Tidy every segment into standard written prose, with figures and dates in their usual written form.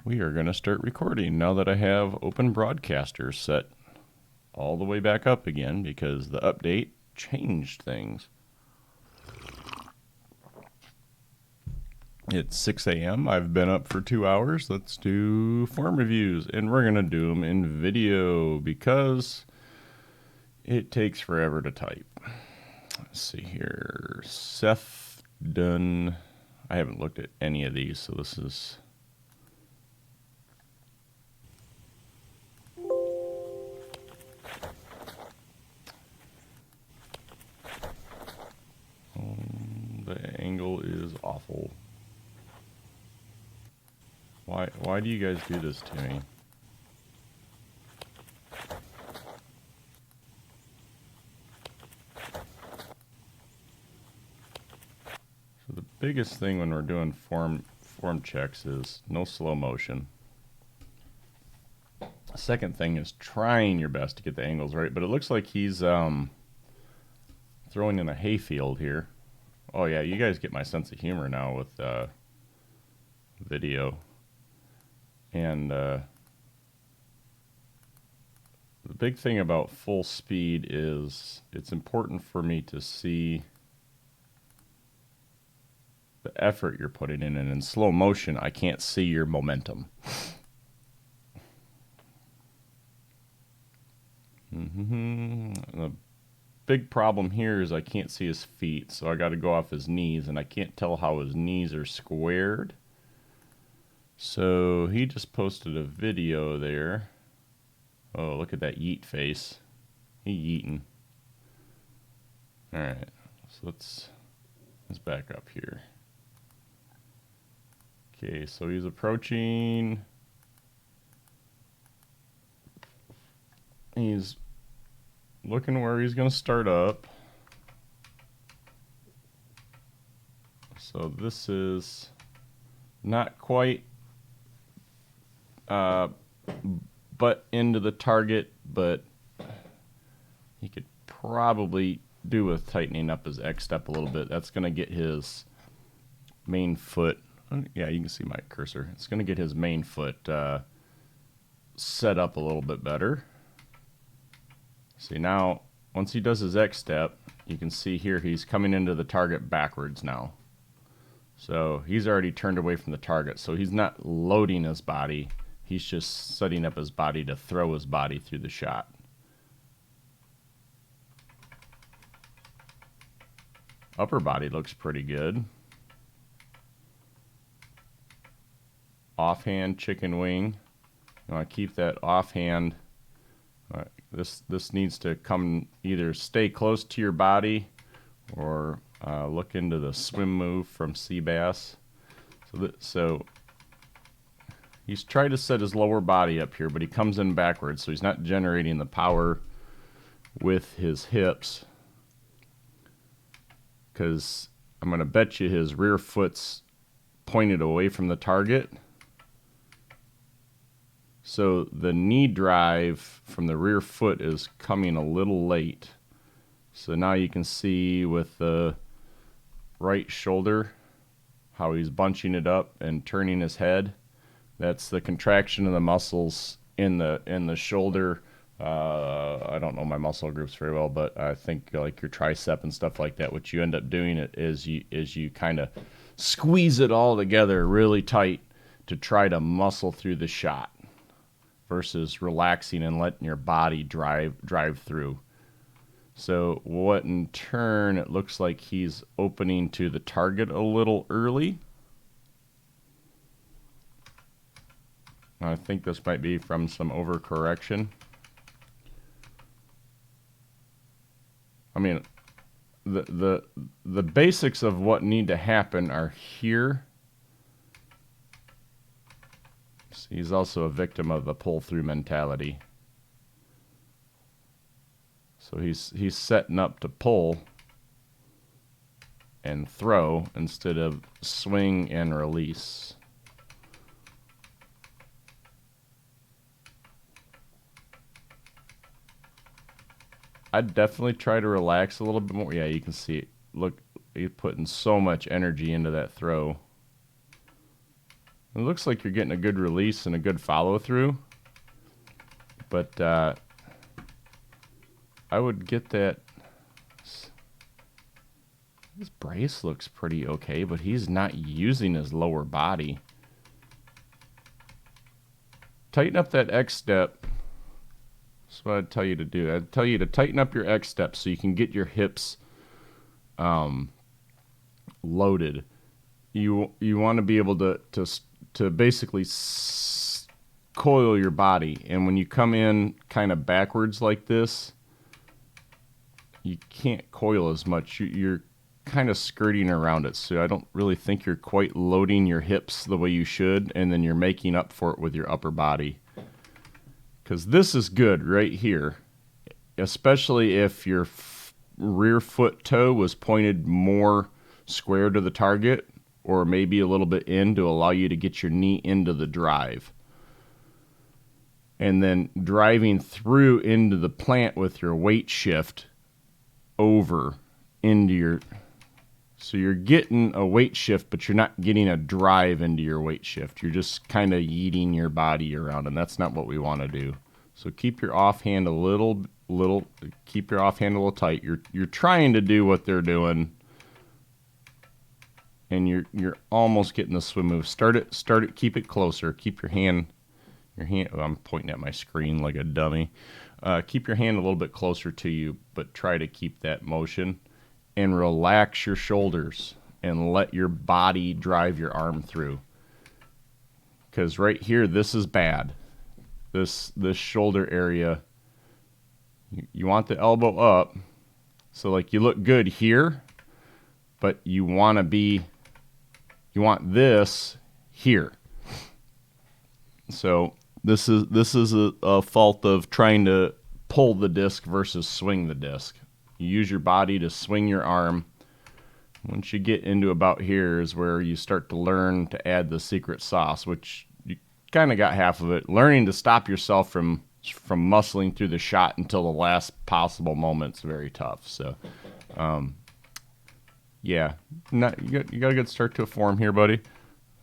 We are going to start recording now that I have Open Broadcaster set all the way back up again because the update changed things. It's 6 a.m. I've been up for 2 hours. Let's do form reviews, and we're going to do them in video because it takes forever to type. Let's see here. Sethdunn. I haven't looked at any of these, so this is... the angle is awful. Why do you guys do this to me? So the biggest thing when we're doing form checks is no slow motion. The second thing is trying your best to get the angles right, but it looks like he's throwing in a hayfield here. Oh yeah, you guys get my sense of humor now with video. And the big thing about full speed is it's important for me to see the effort you're putting in, and in slow motion I can't see your momentum. The big problem here is I can't see his feet, so I got to go off his knees, and I can't tell how his knees are squared. So he just posted a video there. Oh, look at that yeet face. He yeeting. Alright, so let's back up here. Okay, so he's approaching. He's looking where he's going to start up. So this is not quite butt into the target, but he could probably do with tightening up his X step a little bit. That's going to get his main foot. Yeah, you can see my cursor. It's going to get his main foot set up a little bit better. See, now, once he does his X step, you can see here he's coming into the target backwards now. So he's already turned away from the target. So he's not loading his body. He's just setting up his body to throw his body through the shot. Upper body looks pretty good. Offhand chicken wing. You want to keep that offhand. This needs to come either stay close to your body or look into the swim move from sea bass. So he's tried to set his lower body up here, but he comes in backwards, so he's not generating the power with his hips. Because I'm going to bet you his rear foot's pointed away from the target. So the knee drive from the rear foot is coming a little late. So now you can see with the right shoulder how he's bunching it up and turning his head. That's the contraction of the muscles in the shoulder. I don't know my muscle groups very well, but I think like your tricep and stuff like that, what you end up doing is you kind of squeeze it all together really tight to try to muscle through the shot versus relaxing and letting your body drive through. So what in turn, it looks like he's opening to the target a little early. I think this might be from some overcorrection. I mean, the basics of what need to happen are here. See, he's also a victim of the pull-through mentality. So he's setting up to pull and throw instead of swing and release. I'd definitely try to relax a little bit more. Yeah, you can see it. Look, he's putting so much energy into that throw. It looks like you're getting a good release and a good follow through, but I would get that. His brace looks pretty okay, but he's not using his lower body. Tighten up that X step. That's what I'd tell you to do. I'd tell you to tighten up your X step so you can get your hips loaded. You want to be able to basically coil your body, and when you come in kind of backwards like this, you can't coil as much. You're kind of skirting around it, so I don't really think you're quite loading your hips the way you should, and then you're making up for it with your upper body. Because this is good right here, especially if your rear foot toe was pointed more square to the target, or maybe a little bit in to allow you to get your knee into the drive. And then driving through into the plant with your weight shift over into your... So you're getting a weight shift, but you're not getting a drive into your weight shift. You're just kind of yeeting your body around, and that's not what we want to do. So keep your offhand a little keep your offhand a little tight. You're trying to do what they're doing, and you're almost getting the swim move. Start it, keep it closer. Keep your hand, oh, I'm pointing at my screen like a dummy. Keep your hand a little bit closer to you, but try to keep that motion. And relax your shoulders and let your body drive your arm through. Because right here, this is bad. This shoulder area, you want the elbow up. So like you look good here, but you want this here. So this is a fault of trying to pull the disc versus swing the disc. You use your body to swing your arm. Once you get into about here is where you start to learn to add the secret sauce, which you kind of got half of it. Learning to stop yourself from muscling through the shot until the last possible moment is very tough. So, yeah, you got a good start to a form here, buddy.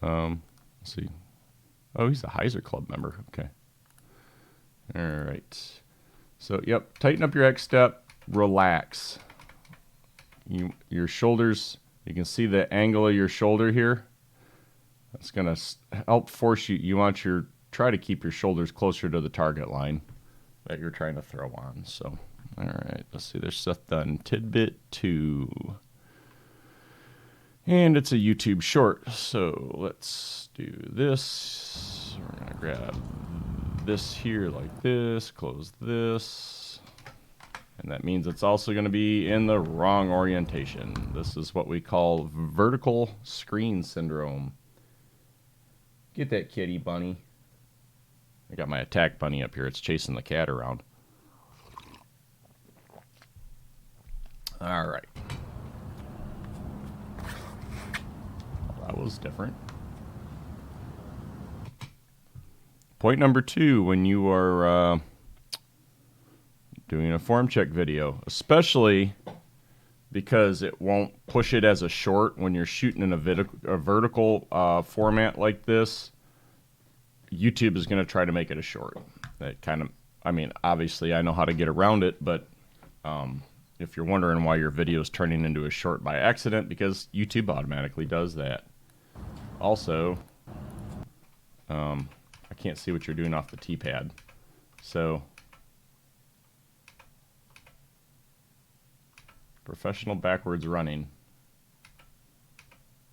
Let's see. Oh, he's a Heiser Club member. Okay. All right. So, yep, tighten up your X step. Relax. Your shoulders, you can see the angle of your shoulder here. That's going to help force you. You want try to keep your shoulders closer to the target line that you're trying to throw on. So, all right, let's see. There's Sethdunn Tidbit 2. And it's a YouTube short. So let's do this. We're going to grab this here like this, close this. And that means it's also going to be in the wrong orientation. This is what we call vertical screen syndrome. Get that kitty bunny. I got my attack bunny up here. It's chasing the cat around. All right. Well, that was different. Point number 2, when you are... doing a form check video, especially because it won't push it as a short when you're shooting in a vertical format like this. YouTube is going to try to make it a short. That kind of, I mean, obviously I know how to get around it, but if you're wondering why your video is turning into a short by accident, because YouTube automatically does that. Also, I can't see what you're doing off the T-pad, so. Professional backwards running.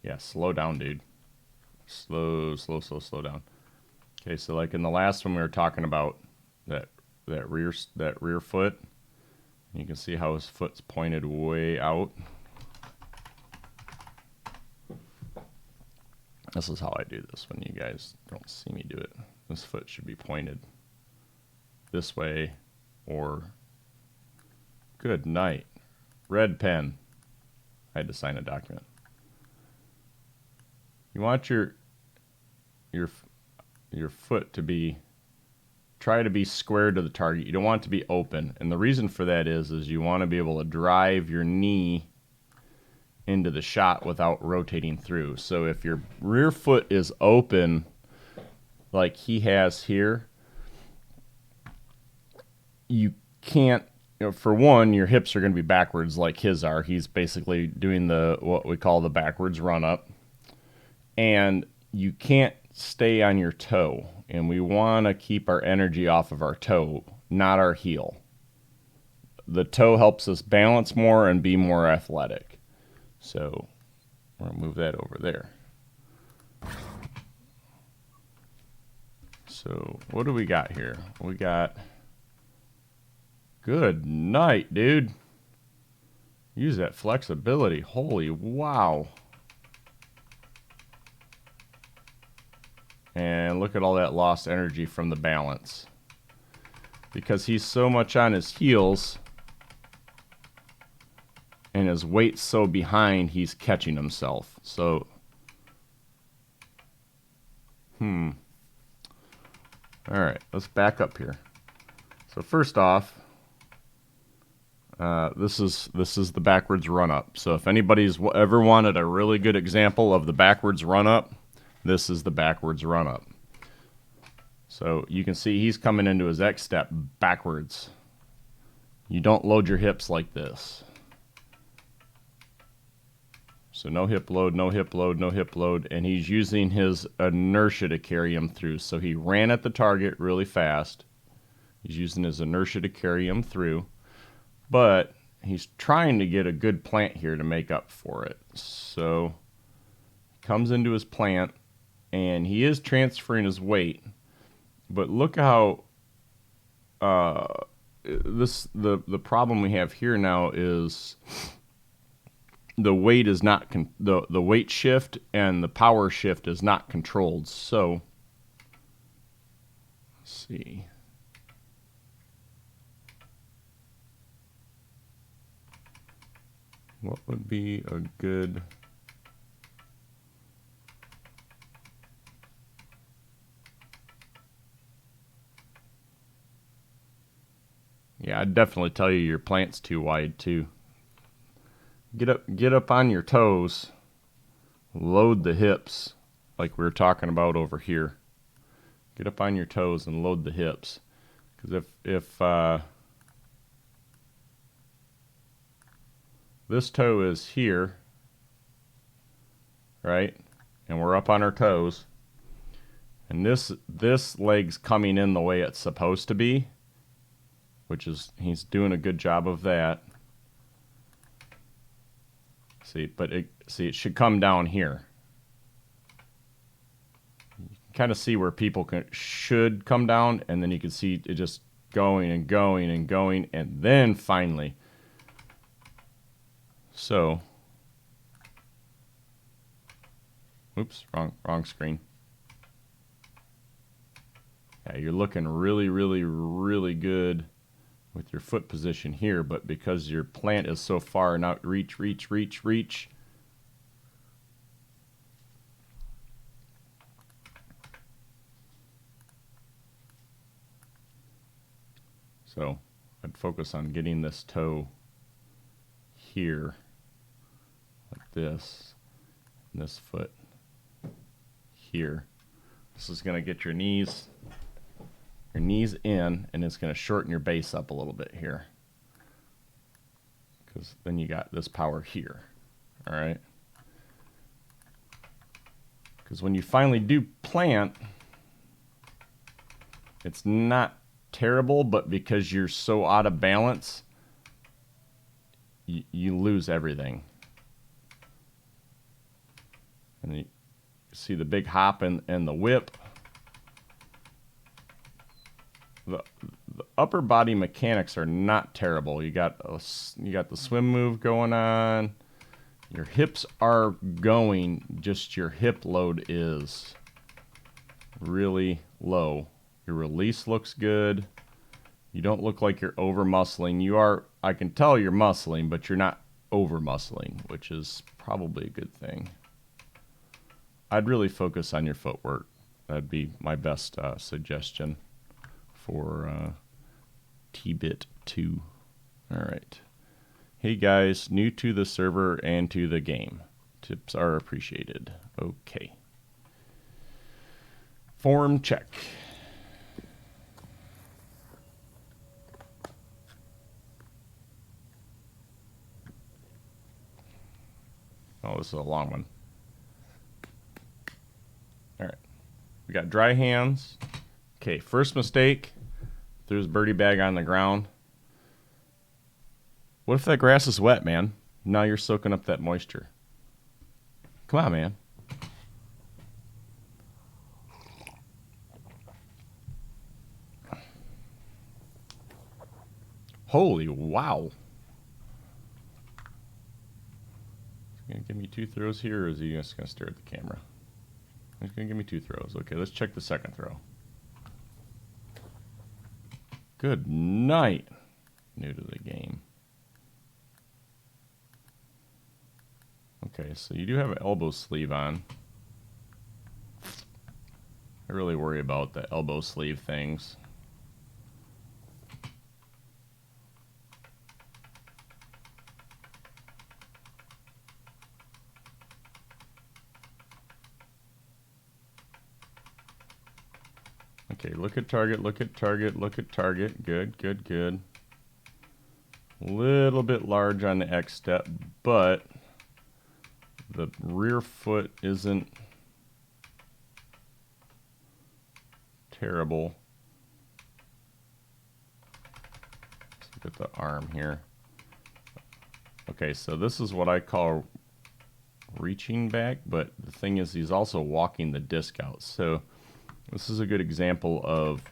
Yeah, slow down, dude. Slow down. Okay, so like in the last one we were talking about that rear foot. You can see how his foot's pointed way out. This is how I do this when you guys don't see me do it. This foot should be pointed this way, or good night. Red pen. I had to sign a document. You want your foot to try to be square to the target. You don't want it to be open. And the reason for that is you want to be able to drive your knee into the shot without rotating through. So if your rear foot is open like he has here, you can't, for one, your hips are going to be backwards like his are. He's basically doing what we call the backwards run up. And you can't stay on your toe. And we want to keep our energy off of our toe, not our heel. The toe helps us balance more and be more athletic. So we're going to move that over there. So what do we got here? We got, good night, dude. Use that flexibility. Holy wow. And look at all that lost energy from the balance. Because he's so much on his heels and his weight's so behind, he's catching himself. So, all right, let's back up here. So first off, this is the backwards run up. So if anybody's ever wanted a really good example of the backwards run up, this is the backwards run up. So you can see he's coming into his X step backwards. You don't load your hips like this. So no hip load, no hip load, no hip load, and he's using his inertia to carry him through. So he ran at the target really fast. He's using his inertia to carry him through, but he's trying to get a good plant here to make up for it. So he comes into his plant, and he is transferring his weight, but look how the problem we have here now is the weight is not the weight shift and the power shift is not controlled. So let's see. What would be a good... Yeah, I'd definitely tell you your plant's too wide too. Get up on your toes. Load the hips like we were talking about over here. Get up on your toes and load the hips. Because if this toe is here, right? And we're up on our toes. And this leg's coming in the way it's supposed to be, which is, he's doing a good job of that. See, but it should come down here. You can kind of see where people should come down, and then you can see it just going and going and going, and then finally. So, oops, wrong screen. Yeah, you're looking really, really, really good with your foot position here, but because your plant is so far now, reach. So I'd focus on getting this toe here, like this, and this foot here. This is going to get your knees in, and it's going to shorten your base up a little bit here, because then you got this power here. All right, because when you finally do plant, it's not terrible, but because you're so out of balance, you lose everything. And you see the big hop and the whip. The upper body mechanics are not terrible. You got the swim move going on. Your hips are going, just your hip load is really low. Your release looks good. You don't look like you're over muscling. You are, I can tell you're muscling, but you're not over muscling, which is probably a good thing. I'd really focus on your footwork. That'd be my best suggestion for TBIT 2. All right. Hey guys, new to the server and to the game. Tips are appreciated. Okay. Form check. Oh, this is a long one. All right. We got dry hands. Okay, first mistake. Threw his birdie bag on the ground. What if that grass is wet, man? Now you're soaking up that moisture. Come on, man. Holy wow. Is he going to give me 2 throws here, or is he just going to stare at the camera? He's going to give me 2 throws. Okay, let's check the second throw. Good night. New to the game. Okay, so you do have an elbow sleeve on. I really worry about the elbow sleeve things. Okay, look at target, look at target, look at target. Good, good, good. A little bit large on the X step, but the rear foot isn't terrible. Let's look at the arm here. Okay, so this is what I call reaching back, but the thing is he's also walking the disc out. So this is a good example of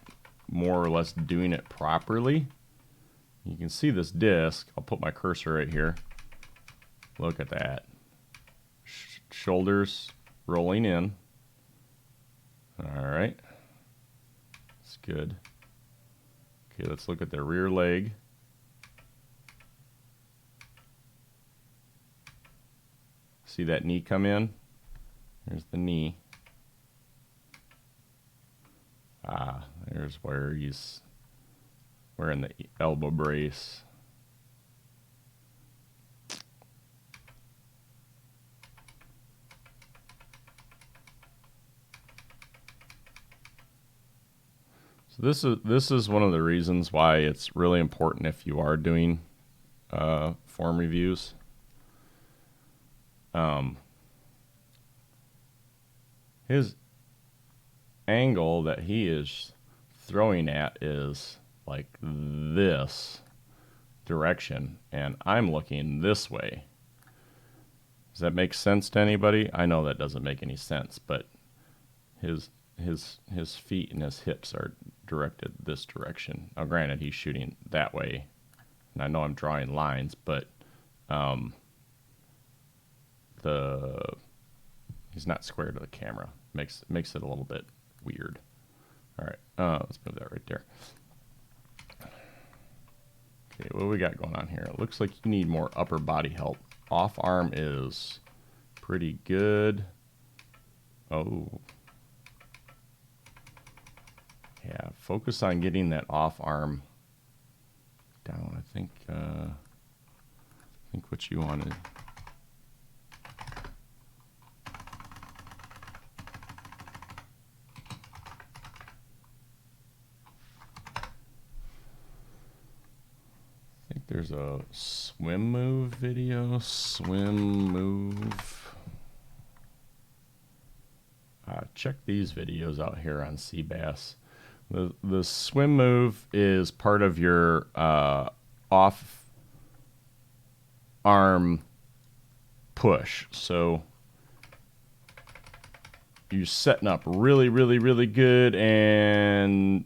more or less doing it properly. You can see this disc. I'll put my cursor right here. Look at that. Shoulders rolling in. All right. That's good. Okay, let's look at the rear leg. See that knee come in? There's the knee. Ah, there's where he's wearing the elbow brace. So this is one of the reasons why it's really important if you are doing form reviews. His angle that he is throwing at is like this direction, and I'm looking this way. Does that make sense to anybody? I know that doesn't make any sense, but his feet and his hips are directed this direction. Now granted, he's shooting that way, and I know I'm drawing lines, but he's not square to the camera. Makes it a little bit weird. All right, let's move that right there. Okay, what do we got going on here? It looks like you need more upper body help. Off arm is pretty good. Oh. Yeah, focus on getting that off arm down. I think what you wanted. I think there's a swim move video. Swim move. Check these videos out here on Seabass. The swim move is part of your off arm push. So you're setting up really, really, really good, and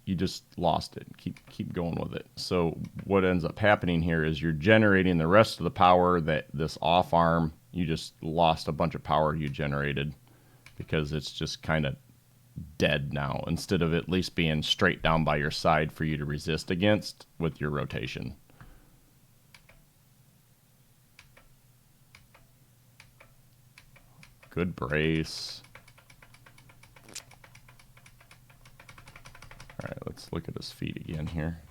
you just lost it. Keep going with it. So what ends up happening here is you're generating the rest of the power that this off arm, you just lost a bunch of power you generated because it's just kind of dead now, instead of at least being straight down by your side for you to resist against with your rotation. Good brace. All right, let's look at his feet again here.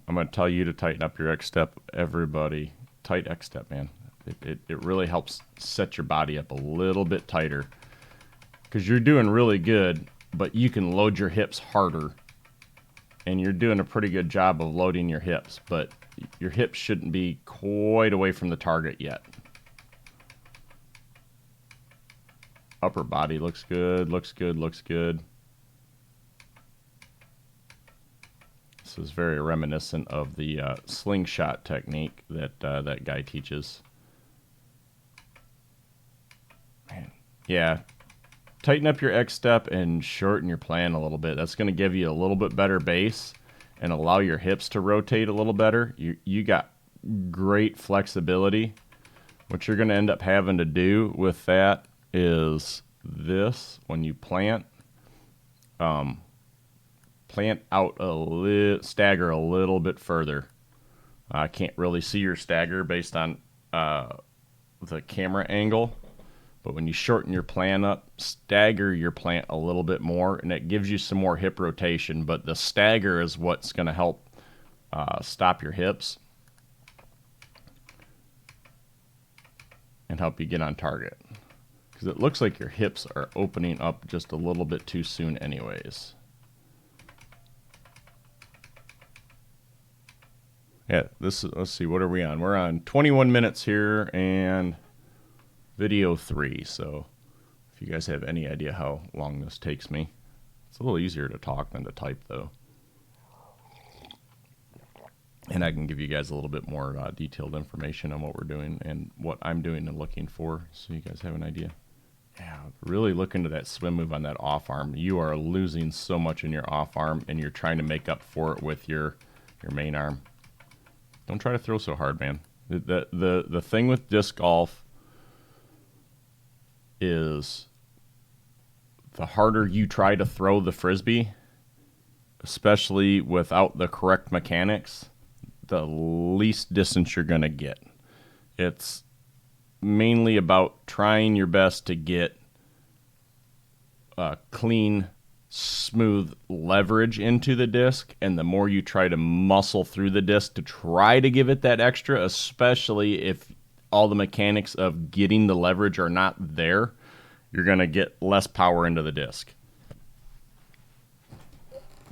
I'm going to tell you to tighten up your X step. Everybody, tight X step, man. It really helps set your body up a little bit tighter, because you're doing really good, but you can load your hips harder, and you're doing a pretty good job of loading your hips, but your hips shouldn't be quite away from the target yet. Upper body looks good, looks good, looks good. This is very reminiscent of the slingshot technique that that guy teaches. Man, yeah. Tighten up your X step and shorten your plan a little bit. That's going to give you a little bit better base and allow your hips to rotate a little better. You got great flexibility. What you're going to end up having to do with that is this: when you plant, plant out stagger a little bit further. I can't really see your stagger based on the camera angle, but when you shorten your plant up, stagger your plant a little bit more, and it gives you some more hip rotation. But the stagger is what's going to help stop your hips and help you get on target, because it looks like your hips are opening up just a little bit too soon anyways. Yeah, this is, let's see, what are we on? We're on 21 minutes here and video 3. So if you guys have any idea how long this takes me, it's a little easier to talk than to type though. And I can give you guys a little bit more detailed information on what we're doing and what I'm doing and looking for, so you guys have an idea. Yeah, really look into that swim move on that off arm. You are losing so much in your off arm, and you're trying to make up for it with your main arm. Don't try to throw so hard, man. The thing with disc golf is the harder you try to throw the frisbee, especially without the correct mechanics, the least distance you're going to get. It's mainly about trying your best to get clean, smooth leverage into the disc, and the more you try to muscle through the disc to try to give it that extra, especially if all the mechanics of getting the leverage are not there, you're going to get less power into the disc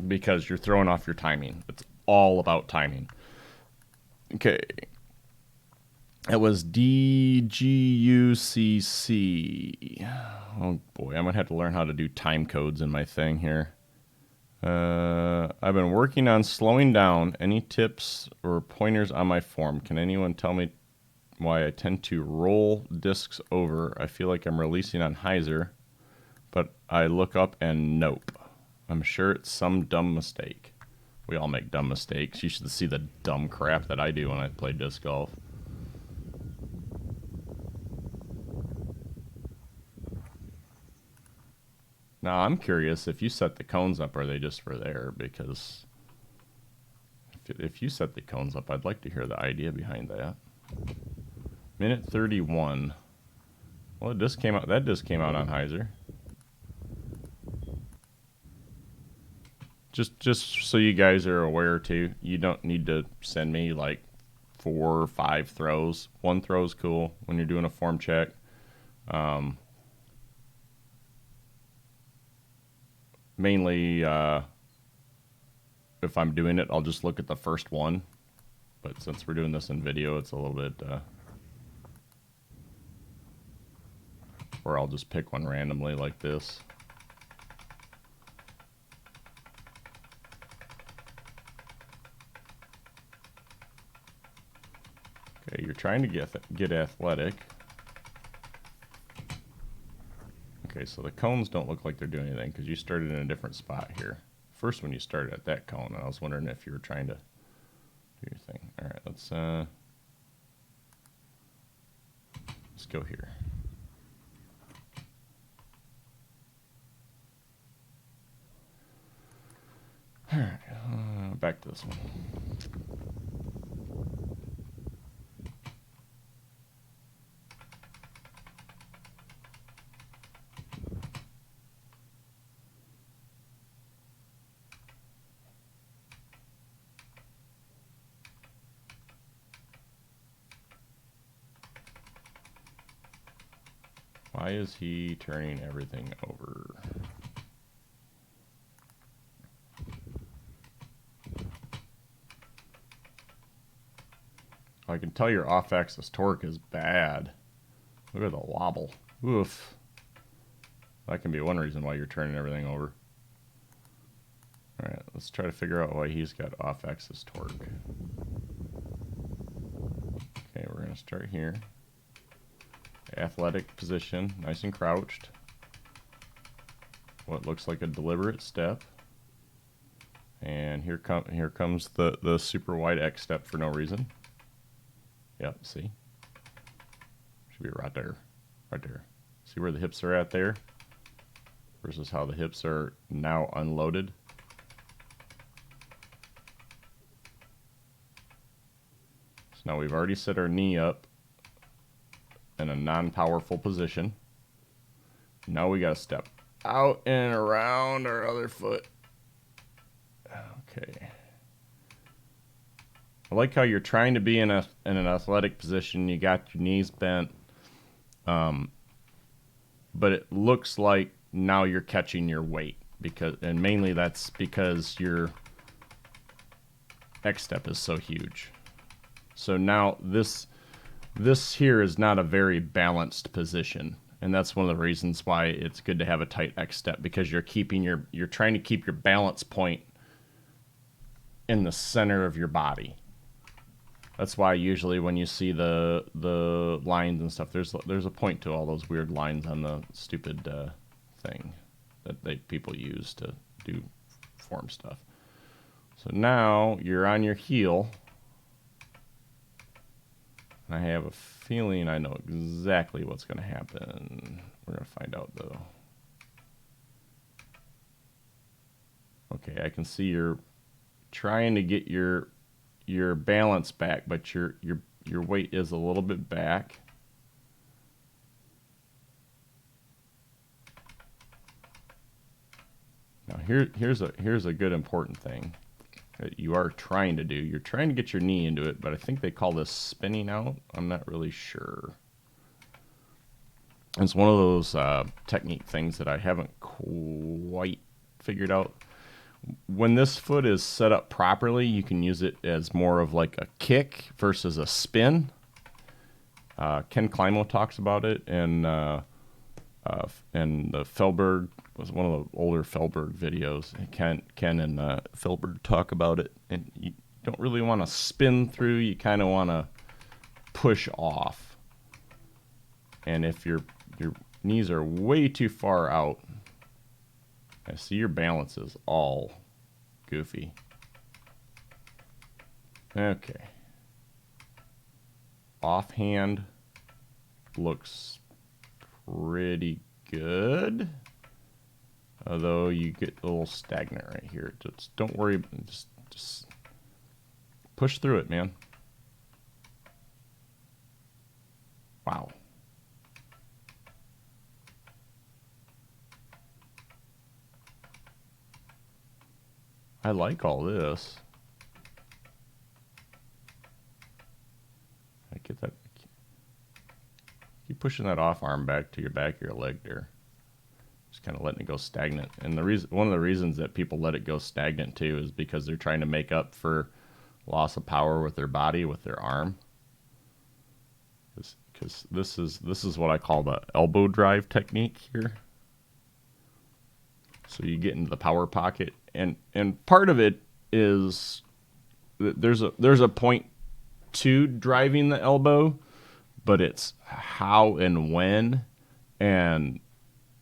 because you're throwing off your timing. It's all about timing. Okay. It was DGUCC. Oh boy, I'm going to have to learn how to do time codes in my thing here. I've been working on slowing down. Any tips or pointers on my form? Can anyone tell me why I tend to roll discs over? I feel like I'm releasing on hyzer, but I look up and nope. I'm sure it's some dumb mistake. We all make dumb mistakes. You should see the dumb crap that I do when I play disc golf. Now, I'm curious, if you set the cones up, are they just for there? Because if you set the cones up, I'd like to hear the idea behind that. Minute 31. Well, that disc came out on hyzer. Just so you guys are aware too, you don't need to send me like 4 or 5 throws. 1 throw is cool when you're doing a form check. Mainly, if I'm doing it, I'll just look at the first one. But since we're doing this in video, it's a little bit, or I'll just pick one randomly like this. Okay, you're trying to get athletic. Okay, so the cones don't look like they're doing anything because you started in a different spot here. First one you started at that cone, and I was wondering if you were trying to do your thing. All right, let's go here. All right, back to this one. Why is he turning everything over? I can tell your off-axis torque is bad. Look at the wobble. Oof. That can be one reason why you're turning everything over. Alright, let's try to figure out why he's got off-axis torque. Okay, we're going to start here. Athletic position, nice and crouched. What looks like a deliberate step. And here comes the super wide X step for no reason. Yep, see? Should be right there. Right there. See where the hips are at there? Versus how the hips are now unloaded. So now we've already set our knee up in a non-powerful position. Now we got to step out and around our other foot. Okay. I like how you're trying to be in an athletic position. You got your knees bent. But it looks like now you're catching your weight, and mainly that's because your X step is so huge. So now this here is not a very balanced position, and that's one of the reasons why it's good to have a tight X step, because you're trying to keep your balance point in the center of your body. That's why usually when you see the lines and stuff, there's a point to all those weird lines on the stupid thing that people use to do form stuff. So now you're on your heel. I have a feeling I know exactly what's going to happen. We're going to find out though. Okay, I can see you're trying to get your balance back, but your weight is a little bit back. Now here's a good important thing that you are trying to do. You're trying to get your knee into it, but I think they call this spinning out. I'm not really sure. It's one of those technique things that I haven't quite figured out. When this foot is set up properly, you can use it as more of like a kick versus a spin. Ken Climo talks about it, and the Felberg was one of the older Felberg videos. Ken and Felberg talk about it, and you don't really want to spin through. You kind of want to push off. And if your knees are way too far out, I see your balance is all goofy. Okay. Offhand looks pretty good. Although you get a little stagnant right here. Just don't worry. Just push through it, man. Wow. I like all this. I get that. Keep pushing that off arm back to your back of your leg there. Just kind of letting it go stagnant. And one of the reasons that people let it go stagnant too is because they're trying to make up for loss of power with their body, with their arm. Because this is what I call the elbow drive technique here. So you get into the power pocket, and part of it is there's a point to driving the elbow, but it's how and when, and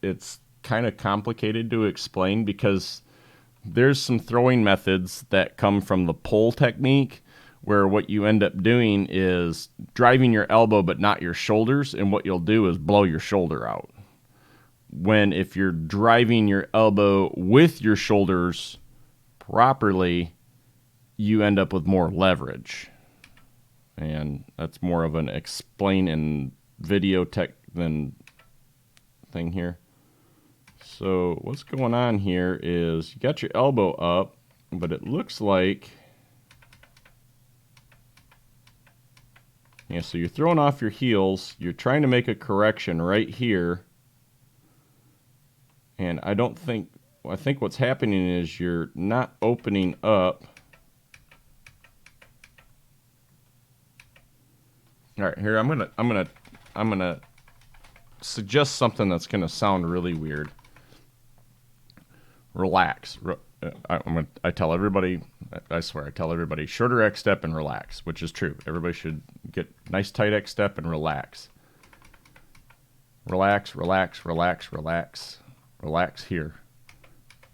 it's kind of complicated to explain because there's some throwing methods that come from the pull technique where what you end up doing is driving your elbow but not your shoulders, and what you'll do is blow your shoulder out. When if you're driving your elbow with your shoulders properly, you end up with more leverage. And that's more of an explain in video tech than thing here. So what's going on here is you got your elbow up, but it looks like Yeah, so you're throwing off your heels. You're trying to make a correction right here. And I think what's happening is you're not opening up. All right, here I'm gonna suggest something that's gonna sound really weird. Relax. I tell everybody, I swear, I tell everybody, shorter X step and relax, which is true. Everybody should get nice tight X step and relax. Relax, relax, relax, relax, relax here.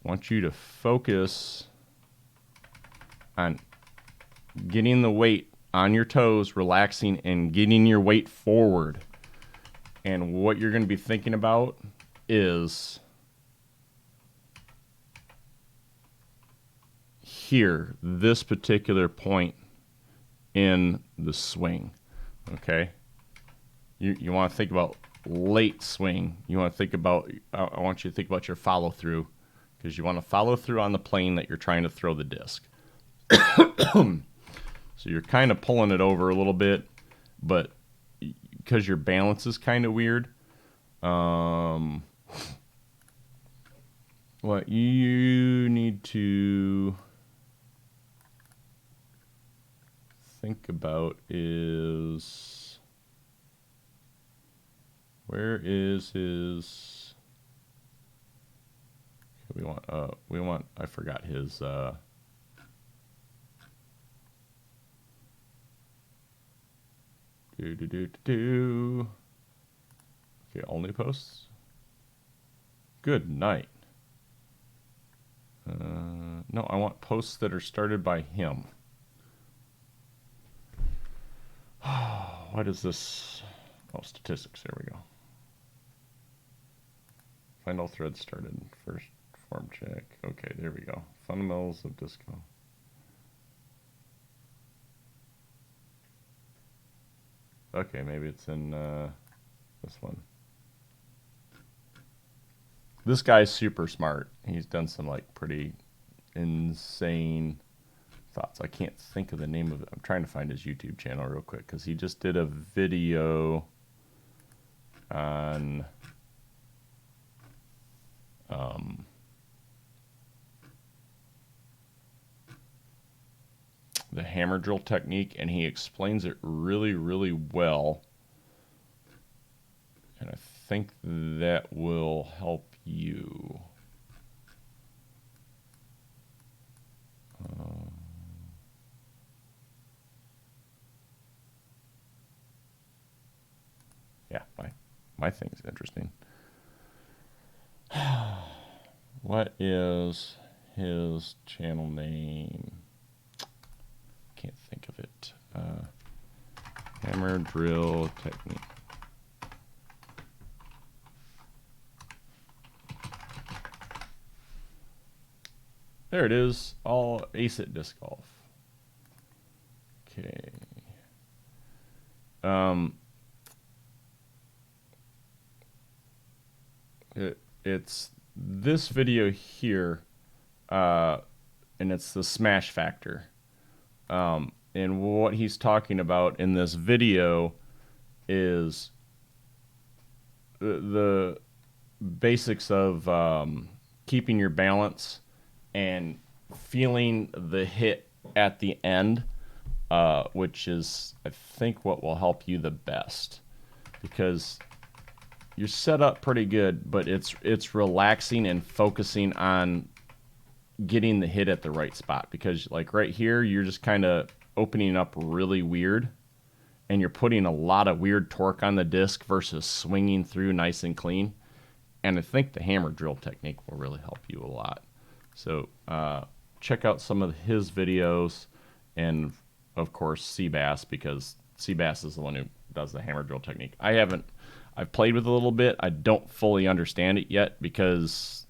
I want you to focus on getting the weight on your toes, relaxing, and getting your weight forward. And what you're going to be thinking about is here, this particular point in the swing. Okay? You want to think about late swing. You want to think about, I want you to think about your follow through, because you want to follow through on the plane that you're trying to throw the disc. So you're kind of pulling it over a little bit, but because your balance is kind of weird, what you need to think about is, where is his, we want, I forgot his, Okay, only posts. Good night. No, I want posts that are started by him. What is this? Oh, statistics. There we go. Find all threads started. First form check. Okay, there we go. Fundamentals of disco. Okay, maybe it's in this one. This guy's super smart. He's done some like pretty insane thoughts. I can't think of the name of it. I'm trying to find his YouTube channel real quick because he just did a video on the hammer drill technique, and he explains it really, really well. And I think that will help you. Yeah, my thing's interesting. What is his channel name? Can't think of it. Hammer drill technique. There it is. All Ace at Disc Golf. Okay. It's this video here, and it's the smash factor. And what he's talking about in this video is the basics of keeping your balance and feeling the hit at the end, which is, I think, what will help you the best, because you're set up pretty good, but it's relaxing and focusing on getting the hit at the right spot, because like right here, you're just kind of opening up really weird, and you're putting a lot of weird torque on the disc versus swinging through nice and clean. And I think the hammer drill technique will really help you a lot. So check out some of his videos, and of course Seabass, because Seabass is the one who does the hammer drill technique. I've played with it a little bit. I don't fully understand it yet, because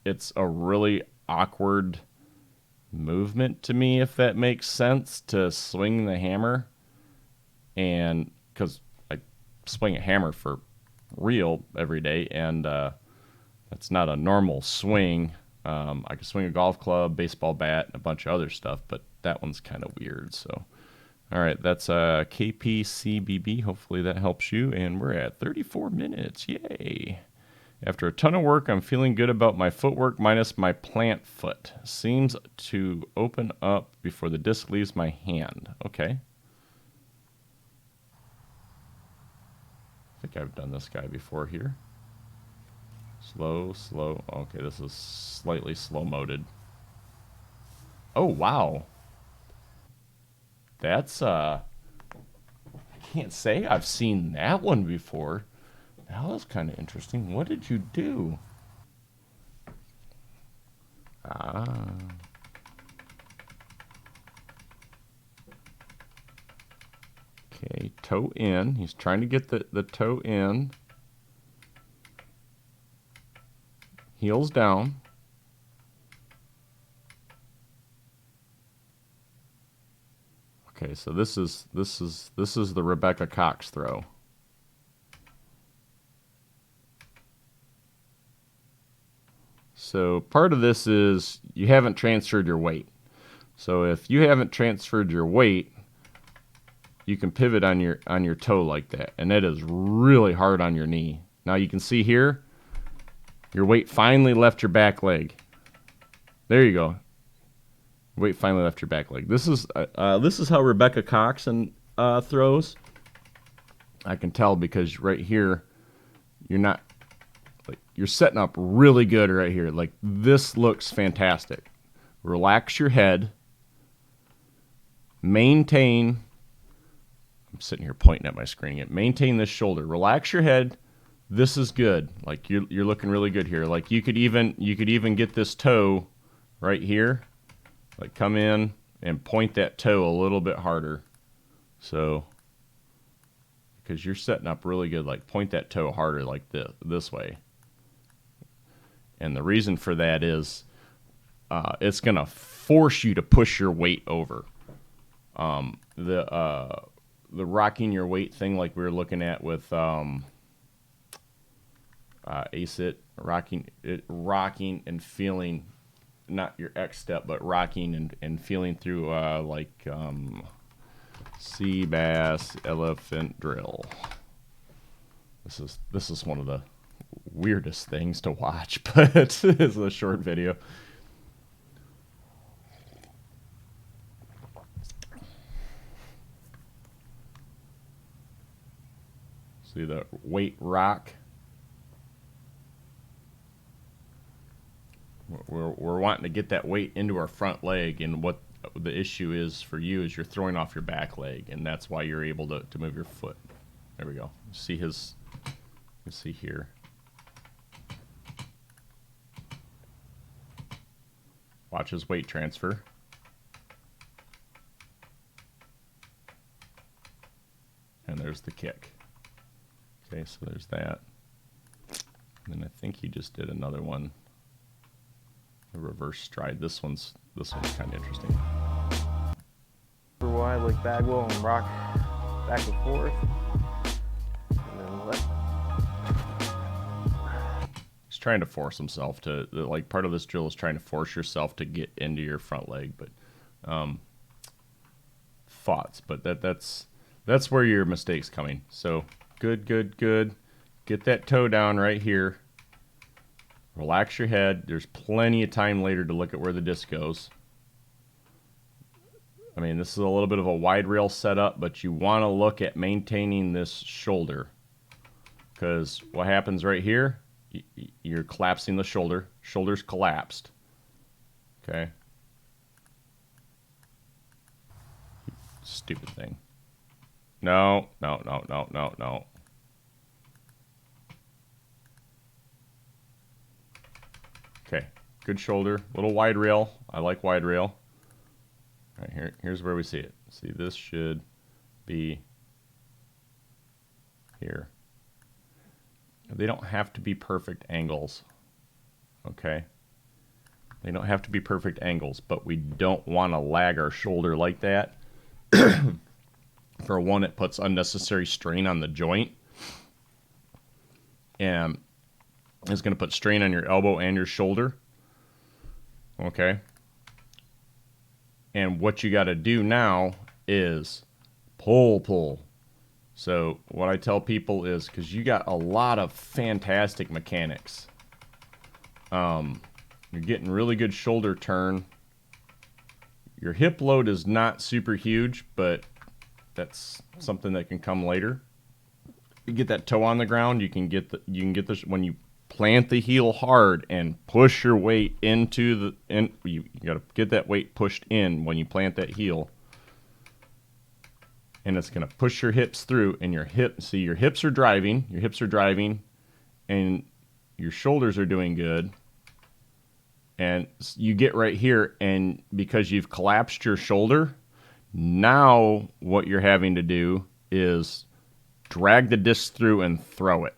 it's a really awkward movement to me, if that makes sense, to swing the hammer. And because I swing a hammer for real every day, and that's not a normal swing. I can swing a golf club, baseball bat, and a bunch of other stuff, but that one's kind of weird. So All right, that's KPCBB. Hopefully that helps you. And we're at 34 minutes. Yay. After a ton of work, I'm feeling good about my footwork minus my plant foot. Seems to open up before the disc leaves my hand. Okay. I think I've done this guy before here. Slow, slow. Okay, this is slightly slow-moded. Oh, wow. That's, I can't say I've seen that one before. That was kind of interesting. What did you do? Ah. Okay, toe in. He's trying to get the toe in. Heels down. Okay, so this is the Rebecca Cox throw. So part of this is you haven't transferred your weight. So if you haven't transferred your weight, you can pivot on your toe like that, and that is really hard on your knee. Now you can see here, your weight finally left your back leg. There you go. Weight finally left your back leg. This is how Rebecca Cox throws. I can tell because right here, you're setting up really good right here. Like, this looks fantastic. Relax your head. Maintain. I'm sitting here pointing at my screen again. Maintain this shoulder. Relax your head. This is good. Like, you're looking really good here. Like, you could even get this toe right here. Like, come in and point that toe a little bit harder. So, because you're setting up really good, like, point that toe harder like this way. And the reason for that is it's going to force you to push your weight over. The rocking your weight thing, like we were looking at with ACIT, rocking and feeling, not your X step, but rocking and feeling through like sea bass, elephant drill. This is one of the weirdest things to watch, but it's a short video. See the weight rock? We're wanting to get that weight into our front leg, and what the issue is for you is you're throwing off your back leg, and that's why you're able to move your foot. There we go. See you see here. Watch his weight transfer. And there's the kick. Okay, so there's that. And then I think he just did another one. A reverse stride. This one's kind of interesting. Super wide like Bagwell and rock back and forth. And then let. He's trying to force himself to, like, part of this drill is trying to force yourself to get into your front leg, but thoughts, but that's where your mistake's coming. So good. Get that toe down right here. Relax your head. There's plenty of time later to look at where the disc goes. I mean, this is a little bit of a wide rail setup, but you want to look at maintaining this shoulder, because what happens right here, you're collapsing the shoulder. Shoulder's collapsed. Okay. Stupid thing. No. Okay, good shoulder, little wide rail. I like wide rail. All right, here's where we see it. See, this should be here. They don't have to be perfect angles, okay? They don't have to be perfect angles, but we don't want to lag our shoulder like that. For one, it puts unnecessary strain on the joint, and it's going to put strain on your elbow and your shoulder. Okay. And what you got to do now is pull. So what I tell people is, because you got a lot of fantastic mechanics, you're getting really good shoulder turn. Your hip load is not super huge, but that's something that can come later. You get that toe on the ground, you can get the when you plant the heel hard and push your weight into you got to get that weight pushed in when you plant that heel. And it's going to push your hips through, and your hips are driving, and your shoulders are doing good. And you get right here, and because you've collapsed your shoulder, now what you're having to do is drag the disc through and throw it.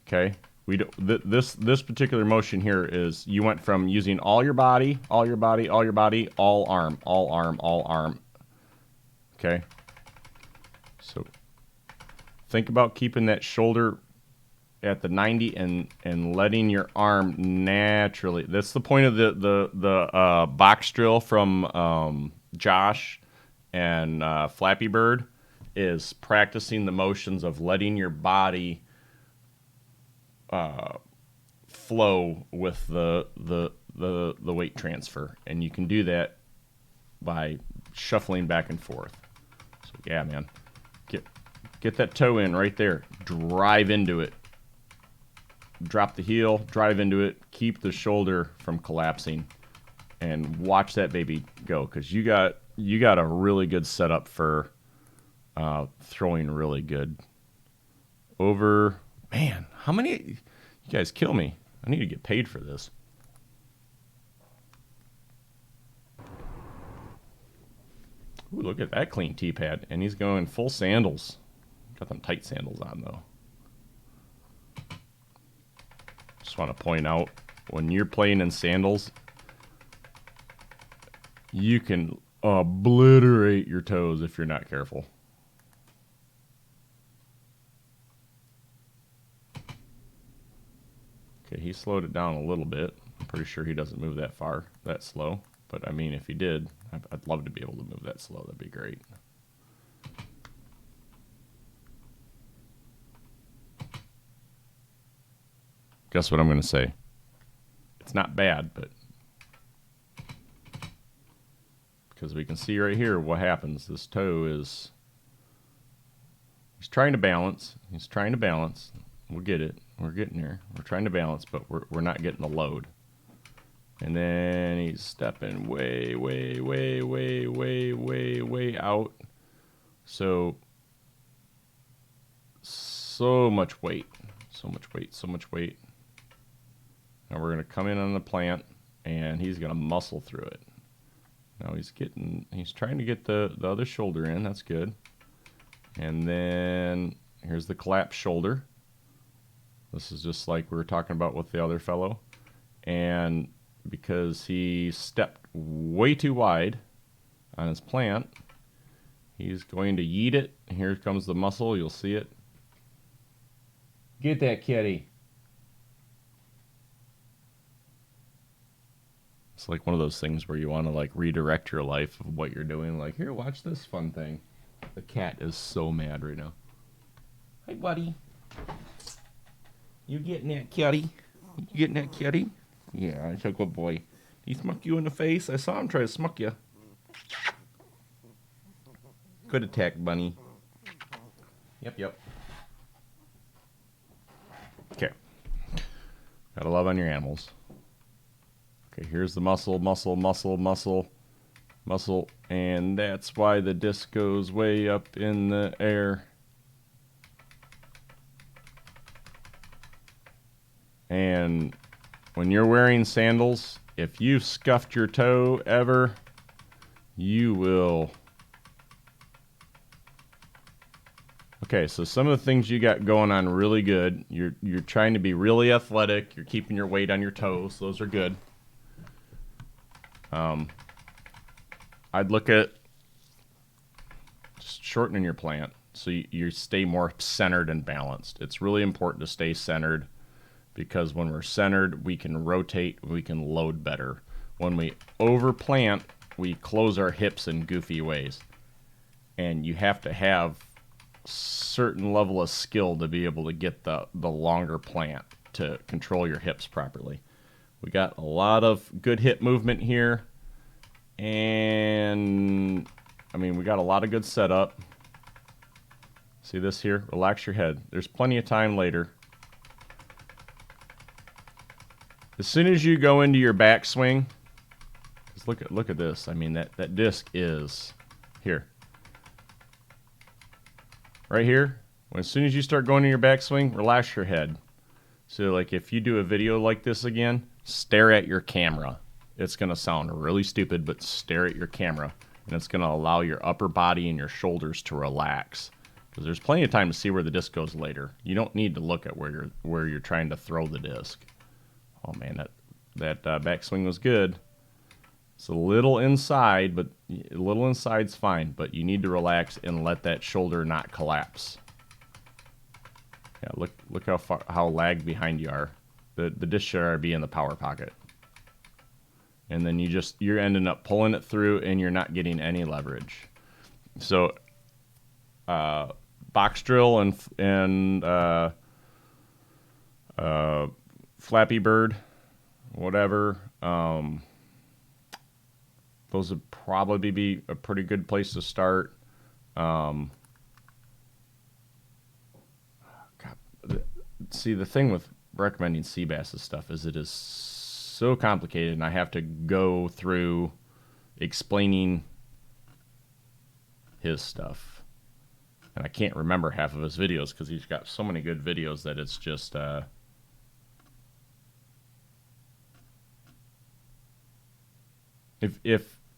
Okay? This particular motion here is you went from using all your body, all arm. Okay? So think about keeping that shoulder at the 90 and letting your arm naturally. That's the point of the box drill from Josh and Flappy Bird, is practicing the motions of letting your body flow with the weight transfer, and you can do that by shuffling back and forth. So yeah, man, get that toe in right there, drive into it. Drop the heel, drive into it, keep the shoulder from collapsing, and watch that baby go, because you got a really good setup for throwing really good. Man, how many? You guys kill me. I need to get paid for this. Ooh, look at that clean T-pad, and he's going full sandals. Got them tight sandals on though. Just want to point out, when you're playing in sandals, you can obliterate your toes if you're not careful. Okay, he slowed it down a little bit. I'm pretty sure he doesn't move that slow. But I mean, if he did, I'd love to be able to move that slow. That'd be great. Guess what I'm going to say? It's not bad, but because we can see right here what happens. This toe is, he's trying to balance. We'll get it. We're getting there. We're trying to balance, but we're not getting the load. And then he's stepping way out. So much weight. Now we're going to come in on the plant, and he's going to muscle through it. Now he's trying to get the other shoulder in. That's good. And then here's the collapsed shoulder. This is just like we were talking about with the other fellow. And because he stepped way too wide on his plant, he's going to yeet it. Here comes the muscle. You'll see it. Get that kitty. It's like one of those things where you want to like redirect your life of what you're doing. Like, here, watch this fun thing. The cat is so mad right now. Hey, buddy. You getting that kitty? Yeah, it's a good boy. He smuck you in the face? I saw him try to smuck you. Good attack, bunny. Yep. Okay. Gotta love on your animals. Okay, here's the muscle, and that's why the disc goes way up in the air. And when you're wearing sandals, if you've scuffed your toe ever, you will. Okay, so some of the things you got going on really good. You're trying to be really athletic. You're keeping your weight on your toes. Those are good. I'd look at just shortening your plant so you stay more centered and balanced. It's really important to stay centered, because when we're centered, we can rotate, we can load better. When we overplant, we close our hips in goofy ways. and you have to have certain level of skill to be able to get the longer plant to control your hips properly. We got a lot of good hip movement here, and I mean, we got a lot of good setup. See this here? Relax your head. There's plenty of time later. As soon as you go into your backswing, look at this. I mean, that disc is here. Right here. As soon as you start going to your backswing, relax your head. So like if you do a video like this again, stare at your camera. It's going to sound really stupid, but stare at your camera. And it's going to allow your upper body and your shoulders to relax. Because there's plenty of time to see where the disc goes later. You don't need to look at where you're trying to throw the disc. Oh man, that backswing was good. It's a little inside, but a little inside's fine. But you need to relax and let that shoulder not collapse. Yeah, look how lagged behind you are. The disc should be in the power pocket. And then you're ending up pulling it through, and you're not getting any leverage. So, box drill and Flappy Bird, whatever. Those would probably be a pretty good place to start. God, see, the thing with recommending Seabass's stuff is it is so complicated, and I have to go through explaining his stuff. And I can't remember half of his videos because he's got so many good videos that it's just...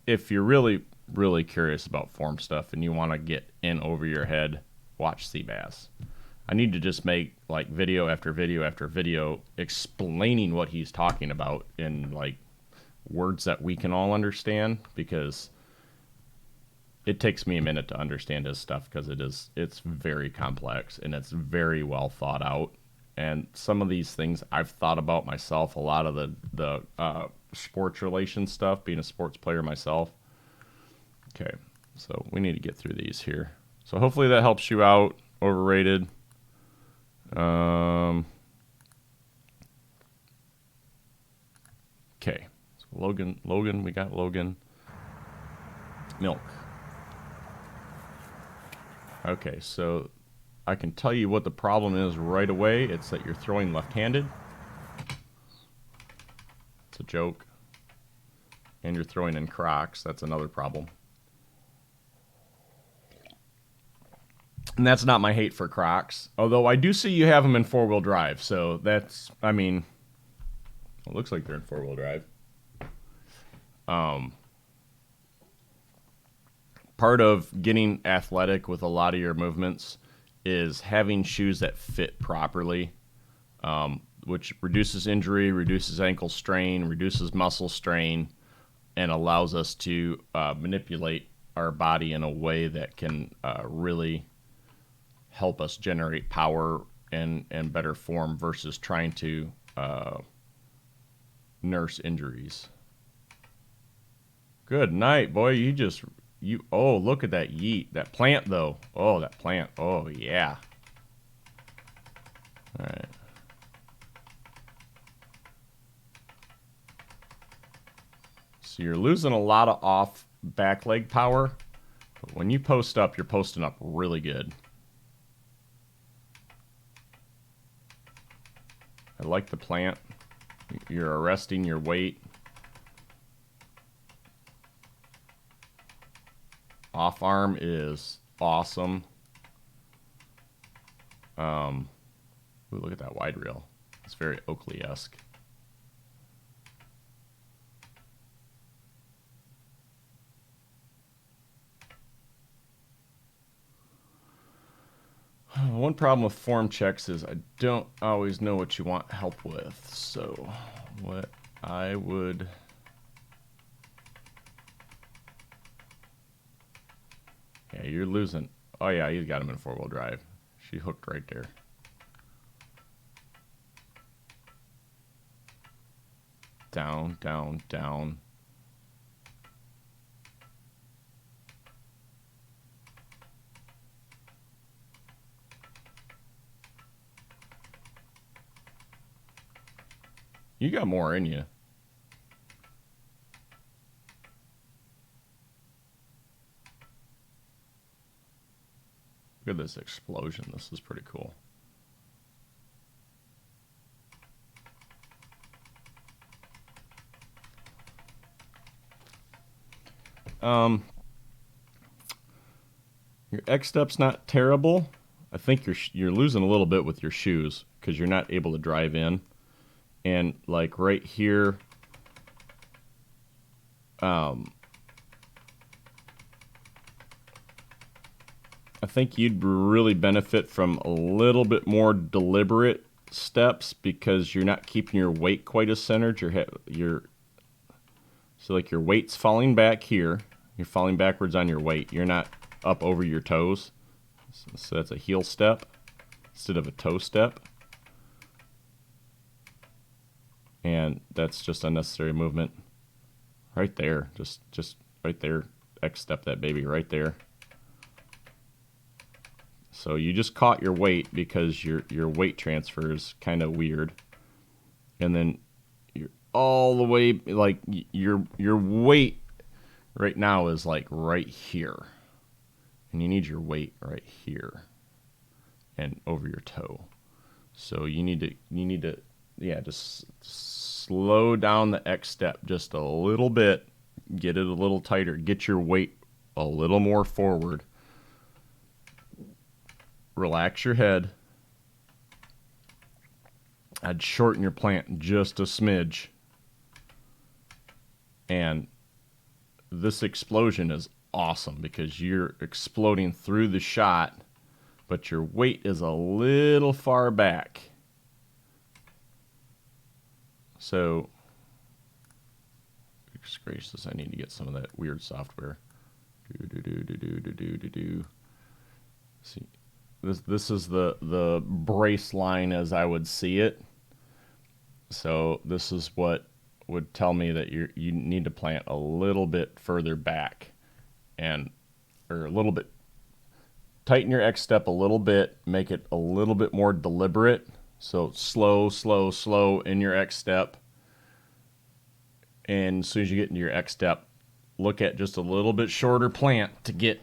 If you're really curious about form stuff and you want to get in over your head, watch Seabass. I need to just make like video after video after video explaining what he's talking about in like words that we can all understand, because it takes me a minute to understand his stuff because it's very complex and it's very well thought out. And some of these things I've thought about myself, a lot of the sports relation stuff, being a sports player myself. Okay, so we need to get through these here. So hopefully that helps you out. Overrated. Okay, so Logan, we got Logan. Milk. Okay, so I can tell you what the problem is right away. It's that you're throwing left-handed. It's a joke. And you're throwing in Crocs. That's another problem. And that's not my hate for Crocs. Although I do see you have them in four-wheel drive. So that's, I mean, it looks like they're in four-wheel drive. Part of getting athletic with a lot of your movements is having shoes that fit properly, which reduces injury, reduces ankle strain, reduces muscle strain, and allows us to manipulate our body in a way that can really help us generate power and better form versus trying to nurse injuries. Good night, boy. Oh, look at that yeet. That plant, though. Oh, that plant. Oh, yeah. All right. So you're losing a lot of off back leg power, but when you post up, you're posting up really good. I like the plant. You're arresting your weight. Off arm is awesome. Ooh, look at that wide reel. It's very Oakley-esque. One problem with form checks is I don't always know what you want help with. So what I would... Yeah, you're losing. Oh, yeah, he's got him in four-wheel drive. She hooked right there. Down, down, down. You got more in you. Look at this explosion. This is pretty cool. Your X step's not terrible. I think you're losing a little bit with your shoes because you're not able to drive in. And like right here, I think you'd really benefit from a little bit more deliberate steps because you're not keeping your weight quite as centered. So like your weight's falling back here. You're falling backwards on your weight. You're not up over your toes. So that's a heel step instead of a toe step. And that's just unnecessary movement. Right there. Just right there. X step that baby right there. So you just caught your weight because your weight transfer is kind of weird. And then you're all the way, like your weight right now is like right here. And you need your weight right here and over your toe. So you need to yeah, just slow down the X step just a little bit, get it a little tighter, get your weight a little more forward. Relax your head. I'd shorten your plant just a smidge. And this explosion is awesome because you're exploding through the shot, but your weight is a little far back. So, goodness gracious, I need to get some of that weird software. See, this is the brace line as I would see it. So this is what would tell me that you need to plant a little bit further back, or a little bit. Tighten your X step a little bit, make it a little bit more deliberate. So slow, slow, slow in your X step. And as soon as you get into your X step, look at just a little bit shorter plant to get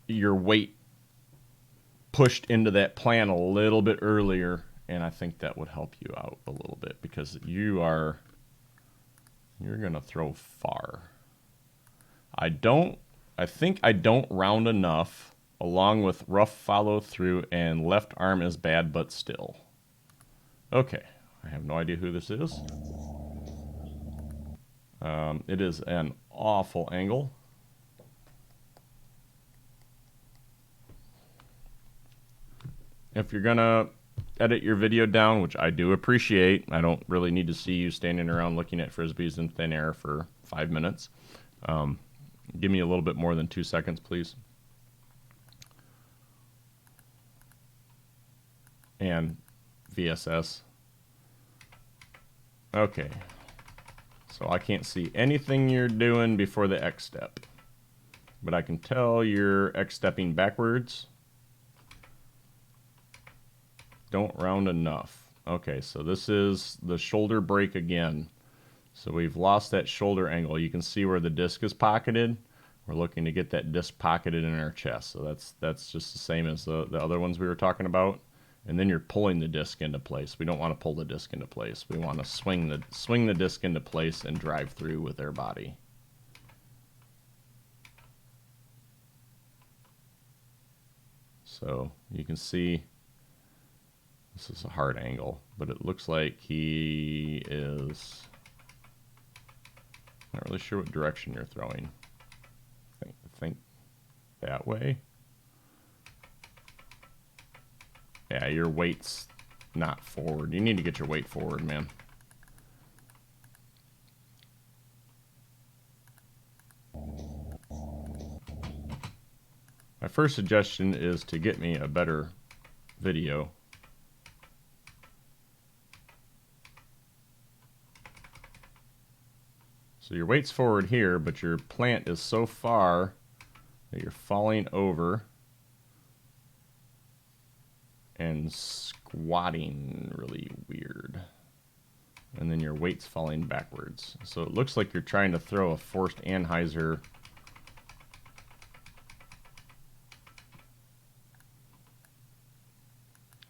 your weight pushed into that plant a little bit earlier. And I think that would help you out a little bit because you're going to throw far. I think I don't round enough, along with rough follow through, and left arm is bad but still. Okay, I have no idea who this is. It is an awful angle. If you're gonna edit your video down, which I do appreciate, I don't really need to see you standing around looking at frisbees in thin air for 5 minutes. Give me a little bit more than 2 seconds, please. And VSS. Okay. So I can't see anything you're doing before the X step. But I can tell you're X stepping backwards. Don't round enough. Okay, so this is the shoulder break again. So we've lost that shoulder angle. You can see where the disc is pocketed. We're looking to get that disc pocketed in our chest. So that's just the same as the other ones we were talking about. And then you're pulling the disc into place. We don't want to pull the disc into place. We want to swing the disc into place and drive through with their body. So you can see this is a hard angle, but it looks like he is not really sure what direction you're throwing. I think that way. Yeah, your weight's not forward. You need to get your weight forward, man. My first suggestion is to get me a better video. So your weight's forward here, but your plant is so far that you're falling over and squatting really weird. and then your weight's falling backwards. So it looks like you're trying to throw a forced anhyzer.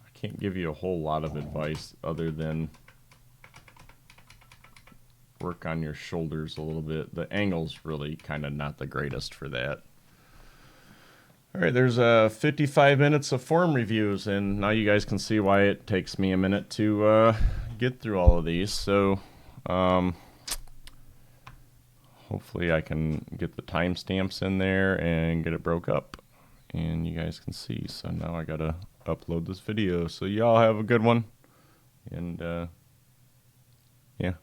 I can't give you a whole lot of advice other than work on your shoulders a little bit. The angle's really kind of not the greatest for that. All right, there's 55 minutes of form reviews, and now you guys can see why it takes me a minute to get through all of these. So hopefully I can get the timestamps in there and get it broke up, and you guys can see. So now I gotta upload this video. So y'all have a good one, and yeah.